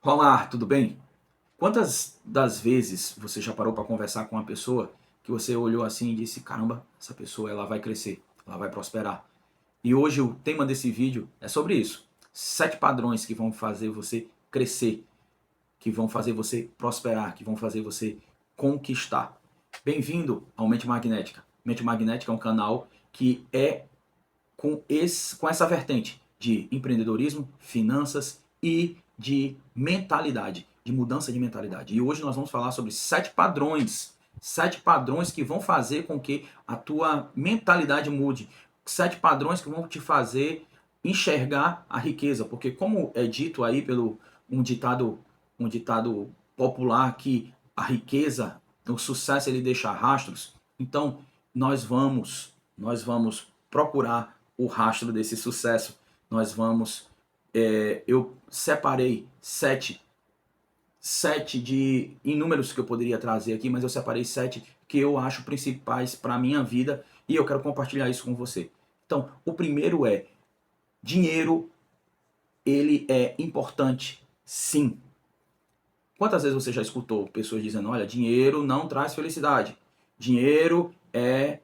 Olá, tudo bem? Quantas das vezes você já parou para conversar com uma pessoa que você olhou assim e disse, caramba, essa pessoa ela vai crescer, ela vai prosperar. E hoje o tema desse vídeo é sobre isso. 7 padrões que vão fazer você crescer, que vão fazer você prosperar, que vão fazer você conquistar. Bem-vindo ao Mente Magnética. Mente Magnética é um canal que é com essa vertente de empreendedorismo, finanças e de mentalidade, de mudança de mentalidade. E hoje nós vamos falar sobre 7 padrões que vão fazer com que a tua mentalidade mude, 7 padrões que vão te fazer enxergar a riqueza, porque como é dito aí pelo um ditado popular que a riqueza, o sucesso ele deixa rastros. Então nós vamos procurar o rastro desse sucesso. Nós vamos. Eu separei sete de inúmeros que eu poderia trazer aqui, mas eu separei 7 que eu acho principais para a minha vida e eu quero compartilhar isso com você. Então, o primeiro é: dinheiro, ele é importante, sim. Quantas vezes você já escutou pessoas dizendo, olha, dinheiro não traz felicidade, dinheiro é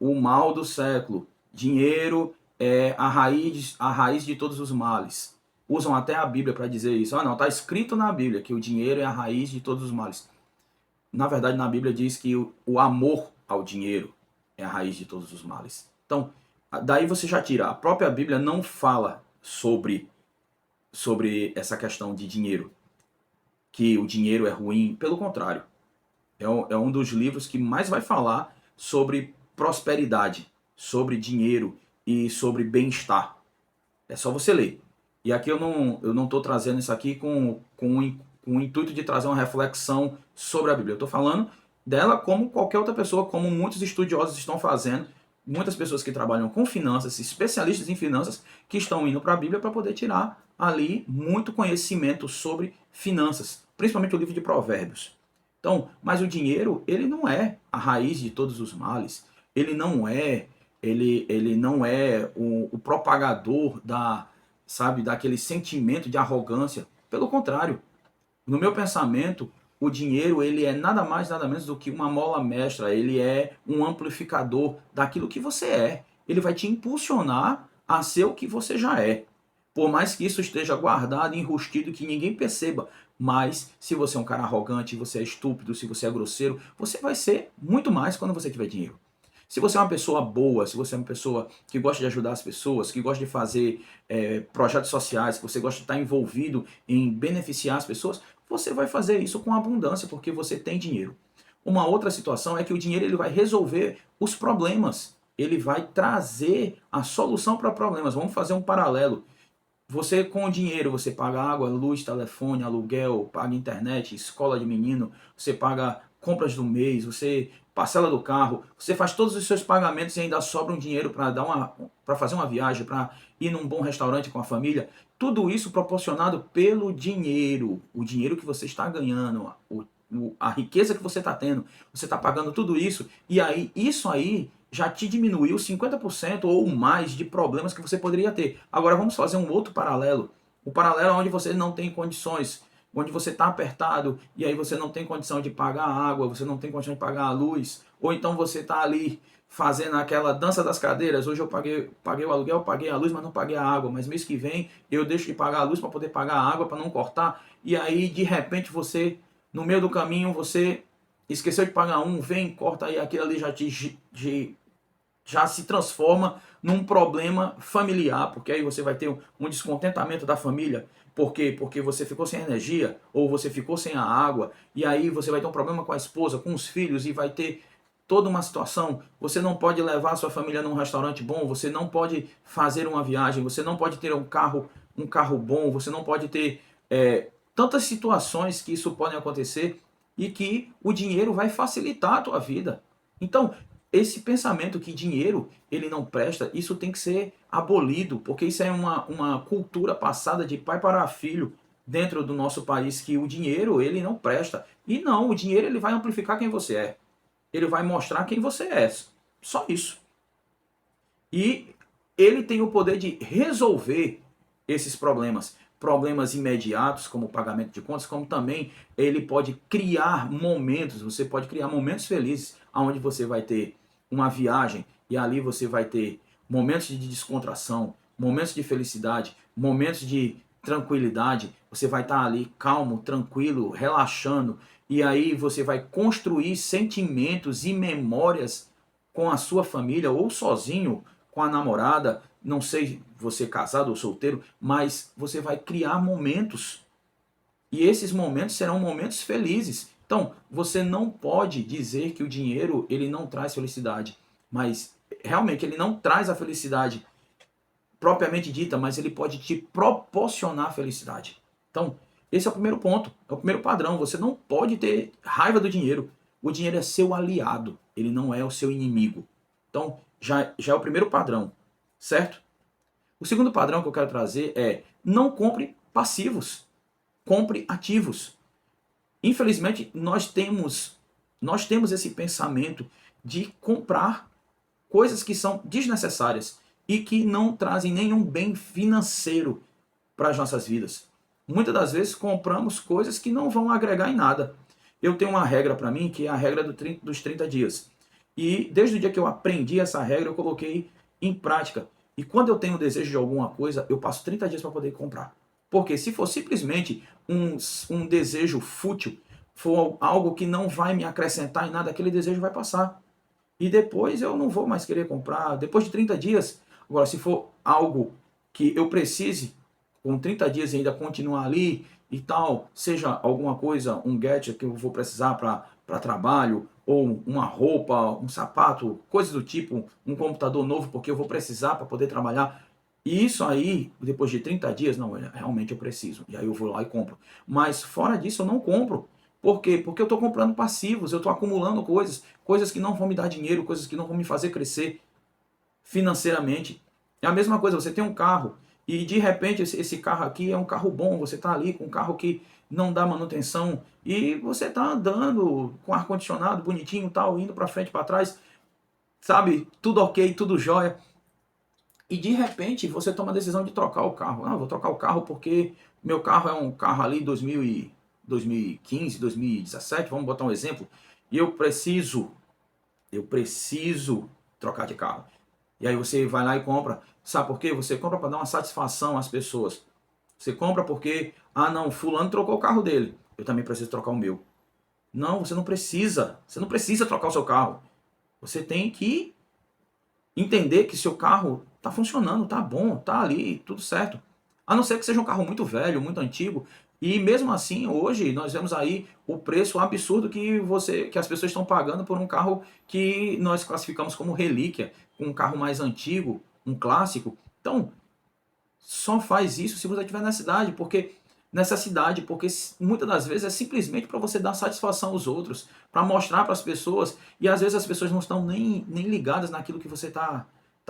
o mal do século, dinheiro é a raiz de todos os males. Usam até a Bíblia para dizer isso. Ah, não, está escrito na Bíblia que o dinheiro é a raiz de todos os males. Na verdade, na Bíblia diz que o amor ao dinheiro é a raiz de todos os males. Então, daí você já tira. A própria Bíblia não fala sobre essa questão de dinheiro, que o dinheiro é ruim. Pelo contrário, é um dos livros que mais vai falar sobre prosperidade, sobre dinheiro e sobre bem-estar. É só você ler. E aqui eu não estou trazendo isso aqui com o intuito de trazer uma reflexão sobre a Bíblia. Eu estou falando dela como qualquer outra pessoa, como muitos estudiosos estão fazendo, muitas pessoas que trabalham com finanças, especialistas em finanças, que estão indo para a Bíblia para poder tirar ali muito conhecimento sobre finanças, principalmente o livro de Provérbios. Então, mas o dinheiro, ele não é a raiz de todos os males. Ele não é o propagador daquele sentimento de arrogância. Pelo contrário, no meu pensamento, o dinheiro ele é nada mais nada menos do que uma mola mestra. Ele é um amplificador daquilo que você é. Ele vai te impulsionar a ser o que você já é. Por mais que isso esteja guardado, enrustido, que ninguém perceba. Mas se você é um cara arrogante, você é estúpido, se você é grosseiro, você vai ser muito mais quando você tiver dinheiro. Se você é uma pessoa boa, se você é uma pessoa que gosta de ajudar as pessoas, que gosta de fazer projetos sociais, que você gosta de estar envolvido em beneficiar as pessoas, você vai fazer isso com abundância, porque você tem dinheiro. Uma outra situação é que o dinheiro ele vai resolver os problemas. Ele vai trazer a solução para problemas. Vamos fazer um paralelo. Você com o dinheiro, você paga água, luz, telefone, aluguel, paga internet, escola de menino, você paga compras do mês, você parcela do carro, você faz todos os seus pagamentos e ainda sobra um dinheiro para fazer uma viagem, para ir num bom restaurante com a família. Tudo isso proporcionado pelo dinheiro, o dinheiro que você está ganhando, a riqueza que você está tendo, você está pagando tudo isso, e aí isso aí já te diminuiu 50% ou mais de problemas que você poderia ter. Agora vamos fazer um outro paralelo. O paralelo é onde você não tem condições, onde você está apertado e aí você não tem condição de pagar a água, você não tem condição de pagar a luz, ou então você está ali fazendo aquela dança das cadeiras. Hoje eu paguei o aluguel, paguei a luz, mas não paguei a água. Mas mês que vem eu deixo de pagar a luz para poder pagar a água, para não cortar. E aí de repente você, no meio do caminho, você esqueceu de pagar um, vem, corta aí, aquilo ali já se transforma num problema familiar, porque aí você vai ter um descontentamento da família. Por quê? Porque você ficou sem energia, ou você ficou sem a água, e aí você vai ter um problema com a esposa, com os filhos, e vai ter toda uma situação. Você não pode levar a sua família num restaurante bom, você não pode fazer uma viagem, você não pode ter um carro bom, você não pode ter tantas situações que isso pode acontecer e que o dinheiro vai facilitar a tua vida. Então, esse pensamento que dinheiro ele não presta, isso tem que ser abolido, porque isso é uma cultura passada de pai para filho dentro do nosso país, que o dinheiro ele não presta. E não, o dinheiro ele vai amplificar quem você é. Ele vai mostrar quem você é. Só isso. E ele tem o poder de resolver esses problemas. problemas imediatos, como o pagamento de contas, como também ele pode criar momentos, você pode criar momentos felizes, onde você vai ter uma viagem e ali você vai ter momentos de descontração, momentos de felicidade, momentos de tranquilidade, você vai estar ali calmo, tranquilo, relaxando, e aí você vai construir sentimentos e memórias com a sua família ou sozinho, com a namorada, não sei você casado ou solteiro, mas você vai criar momentos. E esses momentos serão momentos felizes. Então, você não pode dizer que o dinheiro ele não traz felicidade, mas realmente ele não traz a felicidade propriamente dita, mas ele pode te proporcionar felicidade. Então, esse é o primeiro ponto, é o primeiro padrão. Você não pode ter raiva do dinheiro. O dinheiro é seu aliado, ele não é o seu inimigo. Então, já é o primeiro padrão, certo? O segundo padrão que eu quero trazer é: não compre passivos, compre ativos. Infelizmente, nós temos esse pensamento de comprar coisas que são desnecessárias e que não trazem nenhum bem financeiro para as nossas vidas. Muitas das vezes compramos coisas que não vão agregar em nada. Eu tenho uma regra para mim que é a regra dos 30 dias. E desde o dia que eu aprendi essa regra, eu coloquei em prática. E quando eu tenho desejo de alguma coisa, eu passo 30 dias para poder comprar. Porque se for simplesmente um desejo fútil, for algo que não vai me acrescentar em nada, aquele desejo vai passar. E depois eu não vou mais querer comprar. Depois de 30 dias, agora se for algo que eu precise, com 30 dias ainda continuar ali e tal, seja alguma coisa, um gadget que eu vou precisar para trabalho, ou uma roupa, um sapato, coisas do tipo, um computador novo porque eu vou precisar para poder trabalhar. E isso aí, depois de 30 dias, não, realmente eu preciso. E aí eu vou lá e compro. Mas fora disso eu não compro. Por quê? Porque eu estou comprando passivos, eu estou acumulando coisas, coisas que não vão me dar dinheiro, coisas que não vão me fazer crescer financeiramente. É a mesma coisa, você tem um carro e de repente esse carro aqui é um carro bom, você está ali com um carro que não dá manutenção e você está andando com ar-condicionado bonitinho, tal, indo para frente, para trás, sabe, tudo ok, tudo jóia. E de repente você toma a decisão de trocar o carro. Ah, vou trocar o carro porque meu carro é um carro ali 2015, 2017, vamos botar um exemplo, e eu preciso trocar de carro. E aí você vai lá e compra. Sabe por quê? Você compra para dar uma satisfação às pessoas. Você compra porque, ah não, fulano trocou o carro dele, eu também preciso trocar o meu. Não, você não precisa. Você não precisa trocar o seu carro. Você tem que entender que seu carro está funcionando, está bom, está ali, tudo certo. A não ser que seja um carro muito velho, muito antigo. E mesmo assim, hoje nós vemos aí o preço absurdo que as pessoas estão pagando por um carro que nós classificamos como relíquia, um carro mais antigo, um clássico. Então, só faz isso se você estiver na cidade, porque muitas das vezes é simplesmente para você dar satisfação aos outros, para mostrar para as pessoas, e às vezes as pessoas não estão nem ligadas naquilo que você tá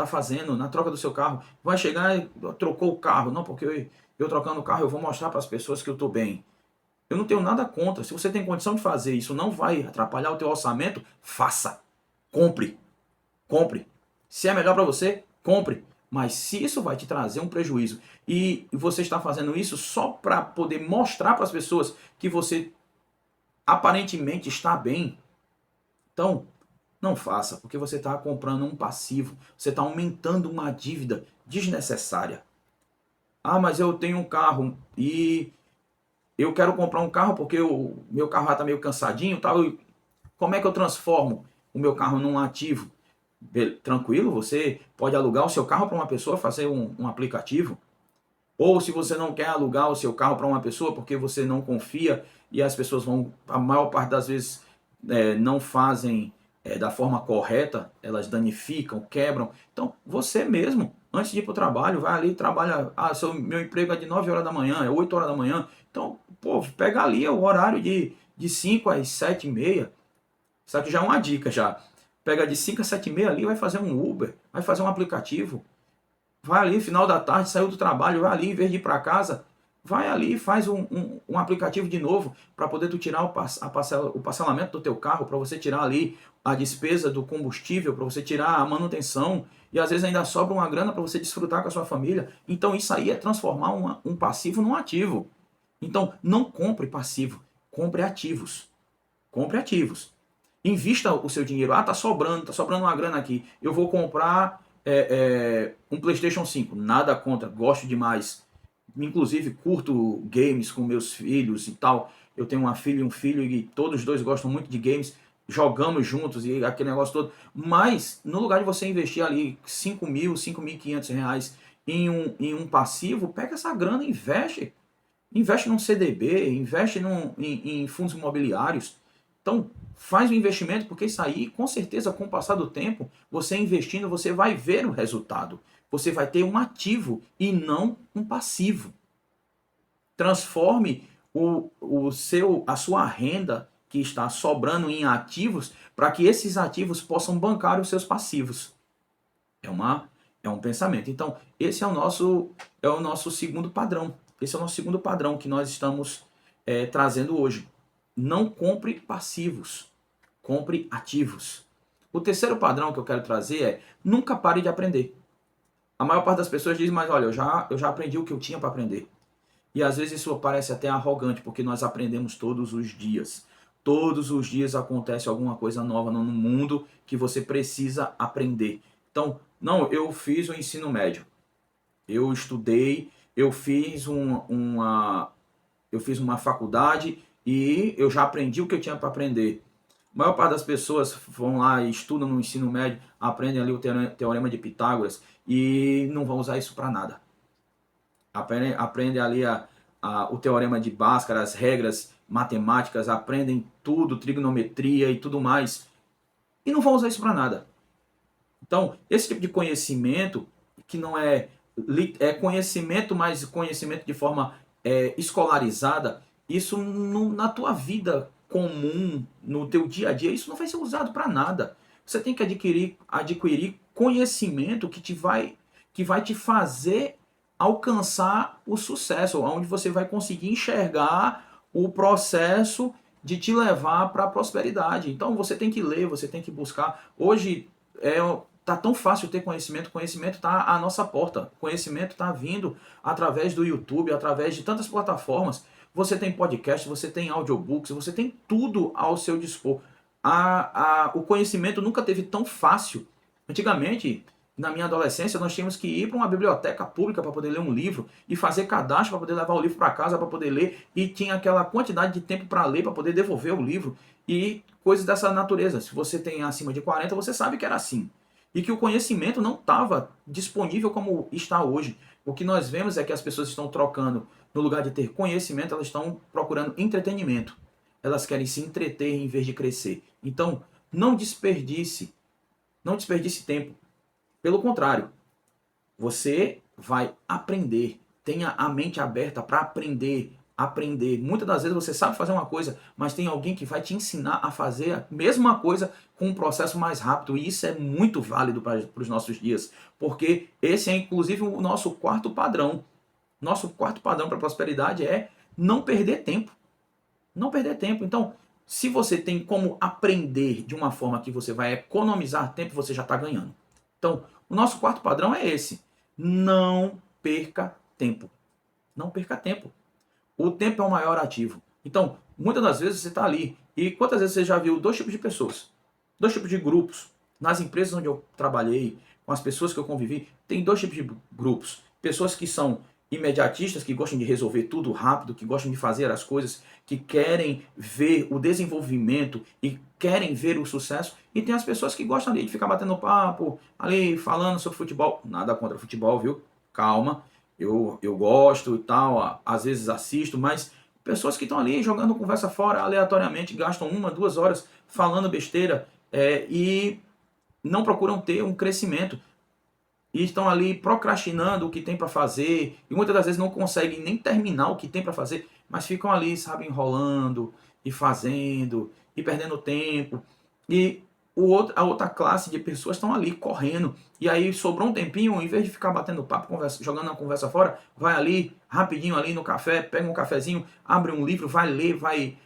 fazendo, na troca do seu carro. Vai chegar e trocou o carro, não, porque eu trocando o carro eu vou mostrar para as pessoas que eu estou bem. Eu não tenho nada contra, se você tem condição de fazer isso, não vai atrapalhar o teu orçamento, faça, compre, compre. Se é melhor para você, compre. Mas se isso vai te trazer um prejuízo e você está fazendo isso só para poder mostrar para as pessoas que você aparentemente está bem, então não faça, porque você está comprando um passivo, você está aumentando uma dívida desnecessária. Ah, mas eu tenho um carro e eu quero comprar um carro porque o meu carro já está meio cansadinho, tal. Como é que eu transformo o meu carro num ativo? Tranquilo, você pode alugar o seu carro para uma pessoa, fazer um aplicativo. Ou se você não quer alugar o seu carro para uma pessoa porque você não confia e as pessoas vão, a maior parte das vezes, não fazem da forma correta, elas danificam, quebram. Então, você mesmo, antes de ir para o trabalho, vai ali e trabalha. Ah, meu emprego é de 9 horas da manhã, é 8 horas da manhã. Então, pô, pega ali o horário de 5 às 7h30. Isso aqui já é uma dica já. Pega de 5 a 7h30 ali, vai fazer um Uber, vai fazer um aplicativo. Vai ali, final da tarde, saiu do trabalho, vai ali, em vez de ir para casa, vai ali e faz um aplicativo de novo para poder tu tirar o parcelamento do teu carro, para você tirar ali a despesa do combustível, para você tirar a manutenção, e às vezes ainda sobra uma grana para você desfrutar com a sua família. Então isso aí é transformar um passivo num ativo. Então não compre passivo, compre ativos. Compre ativos. Invista o seu dinheiro. Ah, tá sobrando uma grana aqui. Eu vou comprar um PlayStation 5. Nada contra, gosto demais. Inclusive, curto games com meus filhos e tal. Eu tenho uma filha e um filho e todos os dois gostam muito de games. Jogamos juntos e aquele negócio todo. Mas, no lugar de você investir ali 5 mil, 5.500 reais em um passivo, pega essa grana e investe. Investe num CDB, investe em fundos imobiliários. Então, faz o investimento, porque isso aí, com certeza, com o passar do tempo, você investindo, você vai ver o resultado. Você vai ter um ativo e não um passivo. Transforme a sua renda que está sobrando em ativos para que esses ativos possam bancar os seus passivos. É um pensamento. Então, esse é o nosso segundo padrão. Esse é o nosso segundo padrão que nós estamos trazendo hoje. Não compre passivos, compre ativos. O terceiro padrão que eu quero trazer é nunca pare de aprender. A maior parte das pessoas diz, mas olha, eu já aprendi o que eu tinha para aprender. E às vezes isso parece até arrogante, porque nós aprendemos todos os dias. Todos os dias acontece alguma coisa nova no mundo que você precisa aprender. Então, não, eu fiz o ensino médio. Eu estudei, eu fiz uma faculdade e eu já aprendi o que eu tinha para aprender. A maior parte das pessoas vão lá e estudam no ensino médio, aprendem ali o teorema de Pitágoras e não vão usar isso para nada. Aprendem ali o teorema de Bhaskara, as regras matemáticas, aprendem tudo, trigonometria e tudo mais, e não vão usar isso para nada. Então, esse tipo de conhecimento, que não é conhecimento, mas conhecimento de forma escolarizada, isso na tua vida comum, no teu dia a dia, isso não vai ser usado para nada. Você tem que adquirir conhecimento que vai te fazer alcançar o sucesso, onde você vai conseguir enxergar o processo de te levar para a prosperidade. Então você tem que ler, você tem que buscar. Hoje tá tão fácil ter conhecimento está à nossa porta. Conhecimento está vindo através do YouTube, através de tantas plataformas. Você tem podcast, você tem audiobooks, você tem tudo ao seu dispor. O conhecimento nunca teve tão fácil. Antigamente, na minha adolescência, nós tínhamos que ir para uma biblioteca pública para poder ler um livro e fazer cadastro para poder levar o livro para casa para poder ler, e tinha aquela quantidade de tempo para ler, para poder devolver o livro e coisas dessa natureza. Se você tem acima de 40, você sabe que era assim. E que o conhecimento não estava disponível como está hoje. O que nós vemos é que as pessoas estão trocando, no lugar de ter conhecimento, elas estão procurando entretenimento. Elas querem se entreter em vez de crescer. Então, não desperdice tempo. Pelo contrário, você vai aprender. Tenha a mente aberta para aprender. Muitas das vezes você sabe fazer uma coisa, mas tem alguém que vai te ensinar a fazer a mesma coisa com um processo mais rápido. E isso é muito válido para os nossos dias, porque esse é inclusive o nosso quarto padrão. Nosso quarto padrão para a prosperidade é não perder tempo. Não perder tempo. Então, se você tem como aprender de uma forma que você vai economizar tempo, você já está ganhando. Então, o nosso quarto padrão é esse. Não perca tempo. Não perca tempo. O tempo é o maior ativo. Então, muitas das vezes você está ali. E quantas vezes você já viu dois tipos de pessoas? Dois tipos de grupos. Nas empresas onde eu trabalhei, com as pessoas que eu convivi, tem dois tipos de grupos. Pessoas que são imediatistas, que gostam de resolver tudo rápido, que gostam de fazer as coisas, que querem ver o desenvolvimento e querem ver o sucesso. E tem as pessoas que gostam ali de ficar batendo papo, ali falando sobre futebol. Nada contra futebol, viu? Calma. Eu gosto e tal, às vezes assisto, mas pessoas que estão ali jogando conversa fora aleatoriamente, gastam 1, 2 horas falando besteira e não procuram ter um crescimento. E estão ali procrastinando o que tem para fazer, e muitas das vezes não conseguem nem terminar o que tem para fazer, mas ficam ali, sabe, enrolando, e fazendo, e perdendo tempo. E a outra classe de pessoas estão ali correndo. E aí sobrou um tempinho, em vez de ficar batendo papo, jogando a conversa fora, vai ali, rapidinho ali no café, pega um cafezinho, abre um livro, vai ler, vai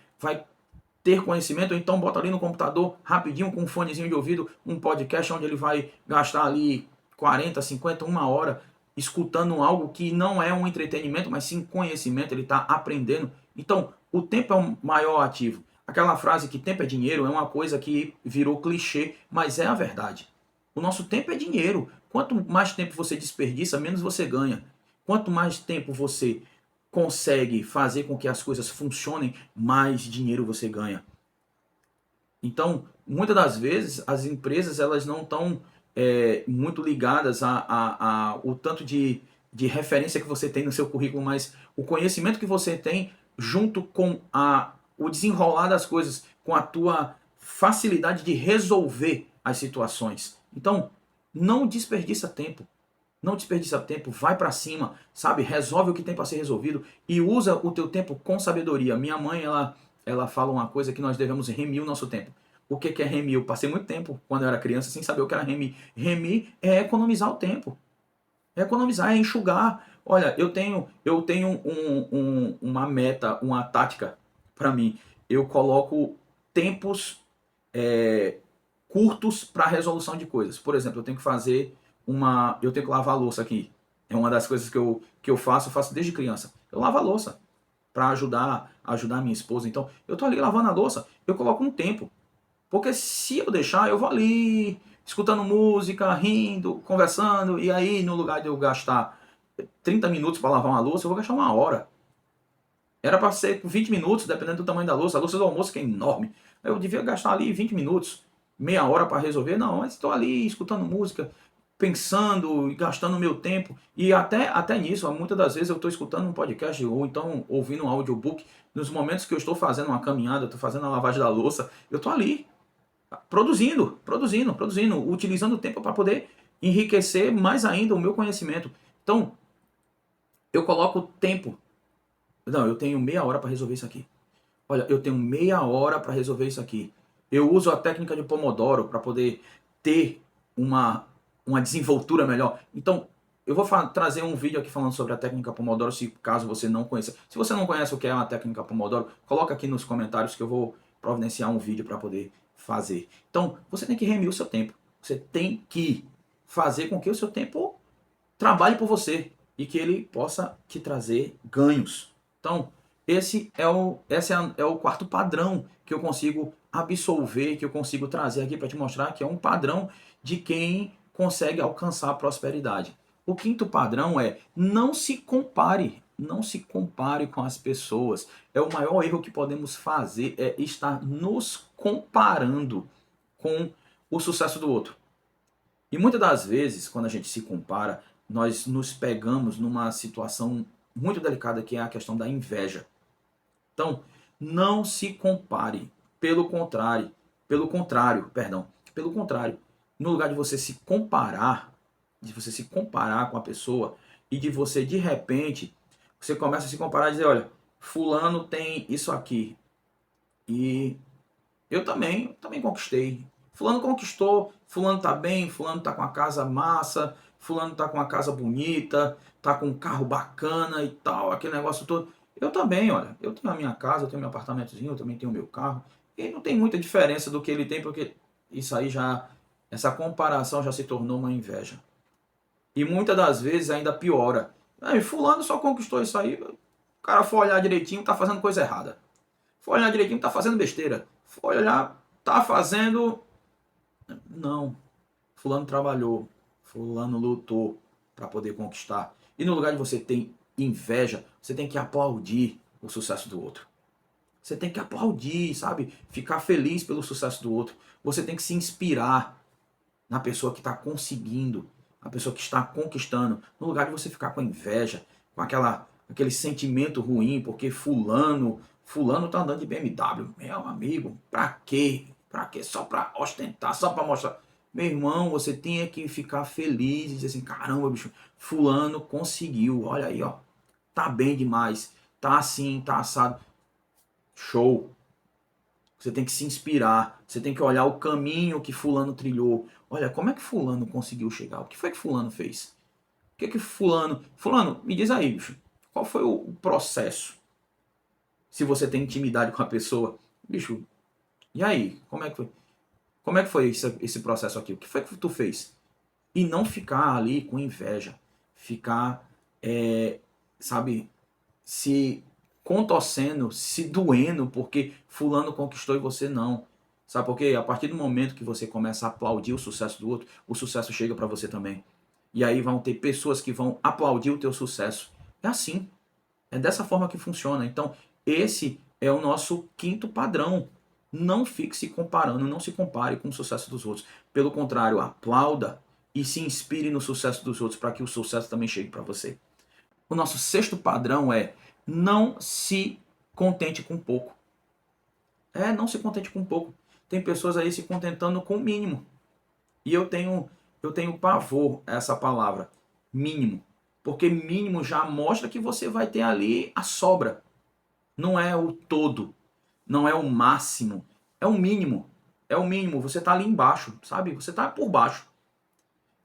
ter conhecimento, ou então bota ali no computador, rapidinho, com um fonezinho de ouvido, um podcast onde ele vai gastar ali 40, 50, uma hora, escutando algo que não é um entretenimento, mas sim conhecimento, ele está aprendendo. Então, o tempo é o maior ativo. Aquela frase que tempo é dinheiro é uma coisa que virou clichê, mas é a verdade. O nosso tempo é dinheiro. Quanto mais tempo você desperdiça, menos você ganha. Quanto mais tempo você consegue fazer com que as coisas funcionem, mais dinheiro você ganha. Então, muitas das vezes, as empresas elas não estão muito ligadas o tanto de referência que você tem no seu currículo, mas o conhecimento que você tem junto com o desenrolar das coisas, com a tua facilidade de resolver as situações. Então, não desperdiça tempo. Não desperdiça tempo, vai para cima, sabe? Resolve o que tem para ser resolvido e usa o teu tempo com sabedoria. Minha mãe, ela fala uma coisa que nós devemos remir o nosso tempo. O que é remir? Eu passei muito tempo, quando eu era criança, sem saber o que era remir. Remir é economizar o tempo. É economizar, é enxugar. Olha, eu tenho uma meta, uma tática para mim. Eu coloco tempos curtos para resolução de coisas. Por exemplo, eu tenho que lavar a louça aqui. É uma das coisas que eu faço desde criança. Eu lavo a louça para ajudar a minha esposa. Então, eu tô ali lavando a louça, eu coloco um tempo. Porque se eu deixar, eu vou ali escutando música, rindo, conversando, e aí no lugar de eu gastar 30 minutos para lavar uma louça, eu vou gastar uma hora. Era para ser 20 minutos, dependendo do tamanho da louça. A louça do almoço que é enorme. Eu devia gastar ali 20 minutos, meia hora para resolver. Não, mas estou ali escutando música, pensando e gastando meu tempo. E até nisso, muitas das vezes eu estou escutando um podcast ou então ouvindo um audiobook. Nos momentos que eu estou fazendo uma caminhada, estou fazendo a lavagem da louça, eu estou ali produzindo, utilizando o tempo para poder enriquecer mais ainda o meu conhecimento. Então, eu coloco tempo. Não, eu tenho meia hora para resolver isso aqui. Olha, eu tenho meia hora para resolver isso aqui. Eu uso a técnica de Pomodoro para poder ter uma desenvoltura melhor. Então, eu vou trazer um vídeo aqui falando sobre a técnica Pomodoro, se caso você não conheça. Se você não conhece o que é a técnica Pomodoro, coloca aqui nos comentários que eu vou providenciar um vídeo para poder fazer. Então, você tem que remir o seu tempo. Você tem que fazer com que o seu tempo trabalhe por você e que ele possa te trazer ganhos. Então, esse é o quarto padrão que eu consigo absolver, que eu consigo trazer aqui para te mostrar que é um padrão de quem consegue alcançar a prosperidade. O quinto padrão é não se compare. Não se compare com as pessoas. É o maior erro que podemos fazer, é estar nos comparando com o sucesso do outro. E muitas das vezes, quando a gente se compara, nós nos pegamos numa situação muito delicada que é a questão da inveja. Então, não se compare. Pelo contrário, no lugar de você se comparar com a pessoa e de você de repente, você começa a se comparar e dizer, olha, fulano tem isso aqui e eu também conquistei. Fulano conquistou, fulano tá bem, fulano tá com a casa massa, fulano tá com a casa bonita, tá com um carro bacana e tal, aquele negócio todo. Eu também, olha, eu tenho a minha casa, eu tenho meu apartamentozinho, eu também tenho o meu carro. E não tem muita diferença do que ele tem, porque isso aí essa comparação já se tornou uma inveja. E muitas das vezes ainda piora. Aí, fulano só conquistou isso aí, o cara for olhar direitinho, tá fazendo coisa errada. For olhar direitinho, tá fazendo besteira. For olhar, tá fazendo... Não. Fulano trabalhou. Fulano lutou para poder conquistar. E no lugar de você ter inveja, você tem que aplaudir o sucesso do outro. Você tem que aplaudir, sabe? Ficar feliz pelo sucesso do outro. Você tem que se inspirar na pessoa que está conseguindo, na pessoa que está conquistando. No lugar de você ficar com inveja, com aquele sentimento ruim, porque fulano tá andando de BMW. Meu amigo, pra quê? Pra quê? Só pra ostentar, só pra mostrar. Meu irmão, você tinha que ficar feliz e dizer assim, caramba, bicho, fulano conseguiu, olha aí, ó. Tá bem demais, tá assim, tá assado. Show. Você tem que se inspirar, você tem que olhar o caminho que fulano trilhou. Olha, como é que fulano conseguiu chegar? O que foi que fulano fez? O que é que fulano... Fulano, me diz aí, bicho, qual foi o processo? Se você tem intimidade com a pessoa, bicho, e aí? Como é que foi? Como é que foi esse processo aqui? O que foi que tu fez? E não ficar ali com inveja. Ficar, sabe, se contorcendo, se doendo porque fulano conquistou e você não. Sabe por quê? A partir do momento que você começa a aplaudir o sucesso do outro, o sucesso chega para você também. E aí vão ter pessoas que vão aplaudir o teu sucesso. É assim. É dessa forma que funciona. Então, esse é o nosso quinto padrão. Não fique se comparando, não se compare com o sucesso dos outros. Pelo contrário, aplauda e se inspire no sucesso dos outros para que o sucesso também chegue para você. O nosso sexto padrão é não se contente com pouco. Não se contente com pouco. Tem pessoas aí se contentando com o mínimo. E eu tenho pavor a essa palavra, mínimo. Porque mínimo já mostra que você vai ter ali a sobra. Não é o todo, não é o máximo, é o mínimo. É o mínimo, você está ali embaixo, sabe? Você está por baixo.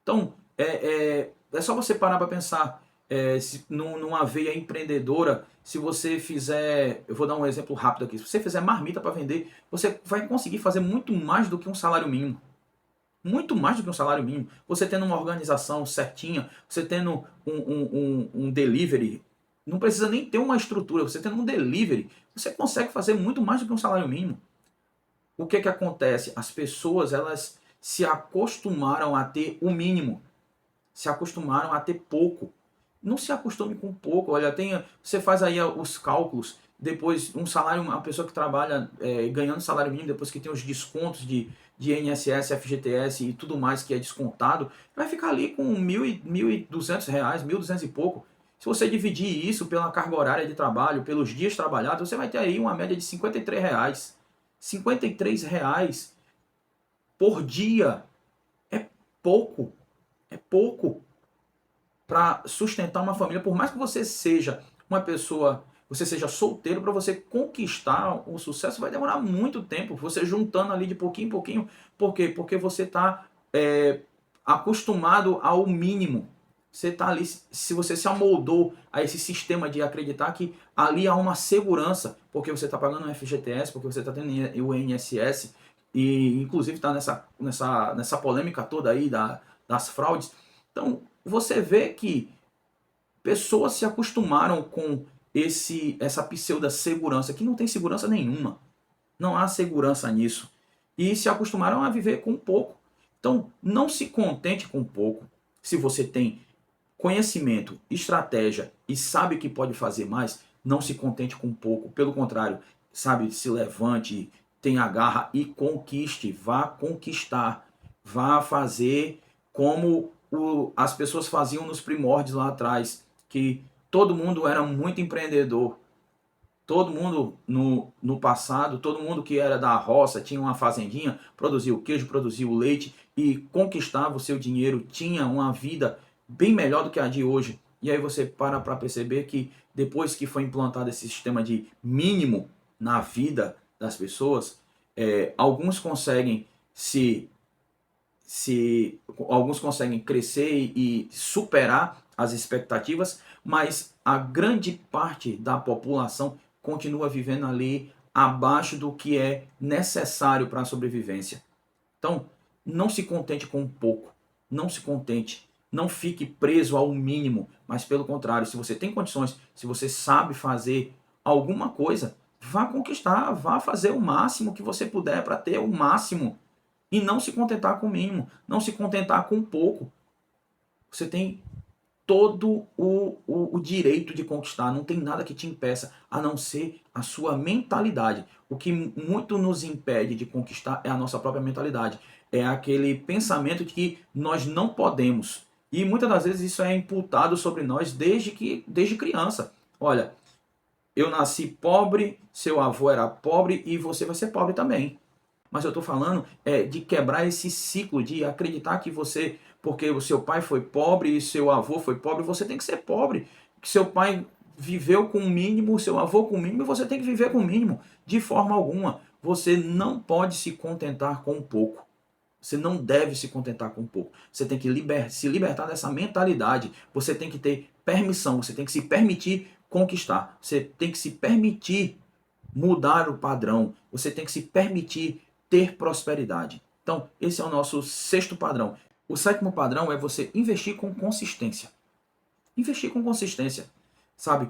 Então, é só você parar para pensar, numa veia empreendedora, se você fizer, eu vou dar um exemplo rápido aqui, se você fizer marmita para vender, você vai conseguir fazer muito mais do que um salário mínimo. Muito mais do que um salário mínimo. Você tendo uma organização certinha, você tendo um delivery, não precisa nem ter uma estrutura, você tendo um delivery, você consegue fazer muito mais do que um salário mínimo. O que acontece? As pessoas, elas se acostumaram a ter o mínimo, se acostumaram a ter pouco. Não se acostume com pouco. Olha, você faz aí os cálculos, depois um salário, uma pessoa que trabalha ganhando salário mínimo, depois que tem os descontos de INSS, FGTS e tudo mais que é descontado, vai ficar ali com R$ 1.200, R$ 1.200 e pouco. Se você dividir isso pela carga horária de trabalho, pelos dias trabalhados, você vai ter aí uma média de R$ 53. R$ 53 por dia é pouco. É pouco para sustentar uma família. Por mais que você seja uma pessoa, você seja solteiro, para você conquistar o sucesso vai demorar muito tempo. Você juntando ali de pouquinho em pouquinho. Por quê? Porque você está acostumado ao mínimo. Você está ali, se você se amoldou a esse sistema de acreditar que ali há uma segurança, porque você está pagando o FGTS, porque você está tendo o INSS, e inclusive está nessa polêmica toda aí das fraudes. Então, você vê que pessoas se acostumaram com essa pseudo-segurança, que não tem segurança nenhuma. Não há segurança nisso. E se acostumaram a viver com pouco. Então, não se contente com pouco. Se você tem conhecimento, estratégia e sabe que pode fazer mais, não se contente com pouco. Pelo contrário, sabe, se levante, tenha garra e conquiste. Vá conquistar. Vá fazer como as pessoas faziam nos primórdios lá atrás, que todo mundo era muito empreendedor. Todo mundo no passado, todo mundo que era da roça, tinha uma fazendinha, produzia o queijo, produzia o leite e conquistava o seu dinheiro, tinha uma vida bem melhor do que a de hoje. E aí você para perceber que depois que foi implantado esse sistema de mínimo na vida das pessoas, alguns conseguem alguns conseguem crescer e superar as expectativas, mas a grande parte da população continua vivendo ali abaixo do que é necessário para a sobrevivência. Então, não se contente com pouco, não se contente, não fique preso ao mínimo, mas pelo contrário, se você tem condições, se você sabe fazer alguma coisa, vá conquistar, vá fazer o máximo que você puder para ter o máximo. E não se contentar com o mínimo, não se contentar com pouco. Você tem todo o direito de conquistar, não tem nada que te impeça, a não ser a sua mentalidade. O que muito nos impede de conquistar é a nossa própria mentalidade. É aquele pensamento de que nós não podemos. E muitas das vezes isso é imputado sobre nós desde criança. Olha, eu nasci pobre, seu avô era pobre e você vai ser pobre também. Mas eu estou falando de quebrar esse ciclo, de acreditar que você, porque o seu pai foi pobre e seu avô foi pobre, você tem que ser pobre. Que seu pai viveu com o mínimo, seu avô com o mínimo, e você tem que viver com o mínimo, de forma alguma. você não pode se contentar com pouco. Você não deve se contentar com pouco. Você tem que se libertar dessa mentalidade. Você tem que ter permissão. Você tem que se permitir conquistar. Você tem que se permitir mudar o padrão. Você tem que se permitir ter prosperidade. Então, esse é o nosso sexto padrão. O sétimo padrão é você investir com consistência. Investir com consistência, sabe?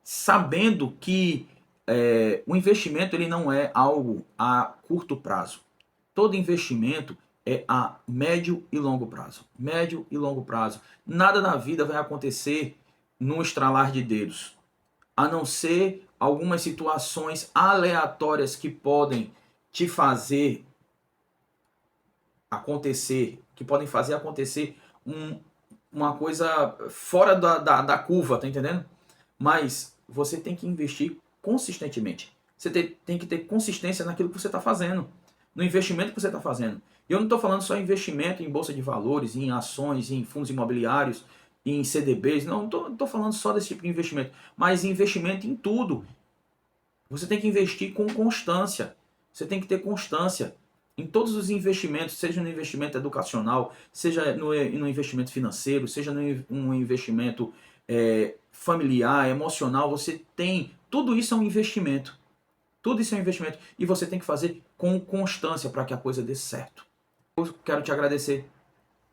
Sabendo que o investimento ele não é algo a curto prazo. Todo investimento é a médio e longo prazo. Médio e longo prazo. Nada na vida vai acontecer no estralar de dedos, a não ser algumas situações aleatórias que podem te fazer acontecer, que podem fazer acontecer uma coisa fora da curva, tá entendendo? Mas você tem que investir consistentemente. Você tem que ter consistência naquilo que você está fazendo, no investimento que você está fazendo. E eu não estou falando só em investimento em bolsa de valores, em ações, em fundos imobiliários, em CDBs. Não estou falando só desse tipo de investimento, mas investimento em tudo. Você tem que investir com constância. Você tem que ter constância em todos os investimentos, seja no investimento educacional, seja no investimento financeiro, seja no investimento familiar, emocional. Você tem. Tudo isso é um investimento. Tudo isso é um investimento. E você tem que fazer com constância para que a coisa dê certo. Eu quero te agradecer.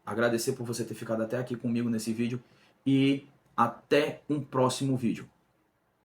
Agradecer por você ter ficado até aqui comigo nesse vídeo. E até um próximo vídeo.